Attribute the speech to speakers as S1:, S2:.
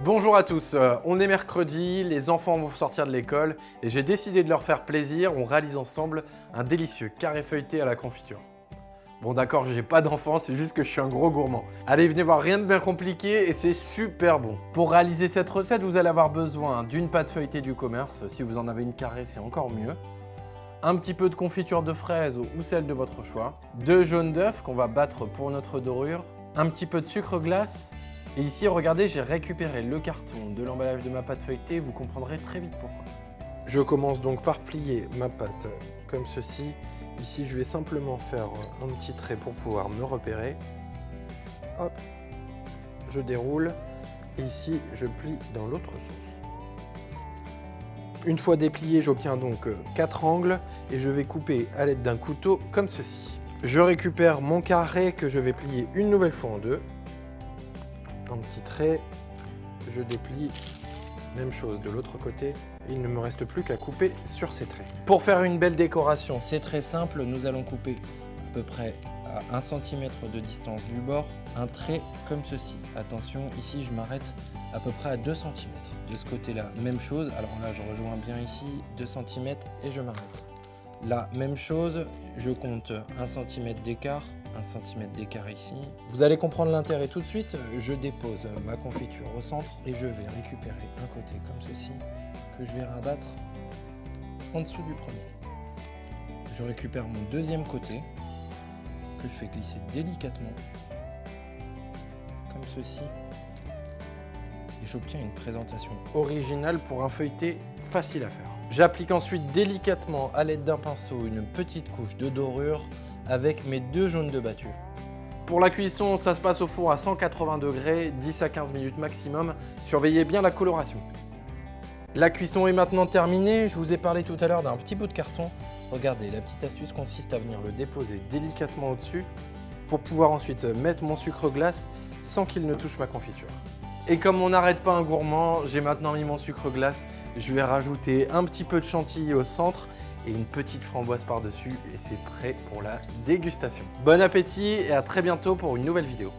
S1: Bonjour à tous, on est mercredi, les enfants vont sortir de l'école et j'ai décidé de leur faire plaisir, on réalise ensemble un délicieux carré feuilleté à la confiture. Bon d'accord, j'ai pas d'enfants, c'est juste que je suis un gros gourmand. Allez, venez voir, rien de bien compliqué et c'est super bon. Pour réaliser cette recette, vous allez avoir besoin d'une pâte feuilletée du commerce, si vous en avez une carrée c'est encore mieux. Un petit peu de confiture de fraises ou celle de votre choix. 2 jaunes d'œufs qu'on va battre pour notre dorure. Un petit peu de sucre glace. Et ici, regardez, j'ai récupéré le carton de l'emballage de ma pâte feuilletée, vous comprendrez très vite pourquoi. Je commence donc par plier ma pâte comme ceci. Ici, je vais simplement faire un petit trait pour pouvoir me repérer. Hop, je déroule. Et ici, je plie dans l'autre sens. Une fois déplié, j'obtiens donc 4 angles et je vais couper à l'aide d'un couteau comme ceci. Je récupère mon carré que je vais plier une nouvelle fois en deux. Un petit trait, je déplie, même chose de l'autre côté, il ne me reste plus qu'à couper sur ces traits. Pour faire une belle décoration, c'est très simple, nous allons couper à peu près à 1 cm de distance du bord, un trait comme ceci. Attention, ici je m'arrête à peu près à 2 cm. De ce côté-là, même chose, alors là je rejoins bien ici, 2 cm et je m'arrête. Là, même chose, je compte 1 cm d'écart, 1 cm d'écart ici. Vous allez comprendre l'intérêt tout de suite. Je dépose ma confiture au centre et je vais récupérer un côté comme ceci que je vais rabattre en dessous du premier. Je récupère mon deuxième côté que je fais glisser délicatement comme ceci et j'obtiens une présentation originale pour un feuilleté facile à faire. J'applique ensuite délicatement à l'aide d'un pinceau une petite couche de dorure avec mes 2 jaunes d'œufs battus. Pour la cuisson, ça se passe au four à 180 degrés, 10 à 15 minutes maximum. Surveillez bien la coloration. La cuisson est maintenant terminée. Je vous ai parlé tout à l'heure d'un petit bout de carton. Regardez, la petite astuce consiste à venir le déposer délicatement au-dessus pour pouvoir ensuite mettre mon sucre glace sans qu'il ne touche ma confiture. Et comme on n'arrête pas un gourmand, j'ai maintenant mis mon sucre glace. Je vais rajouter un petit peu de chantilly au centre et une petite framboise par-dessus et c'est prêt pour la dégustation. Bon appétit et à très bientôt pour une nouvelle vidéo.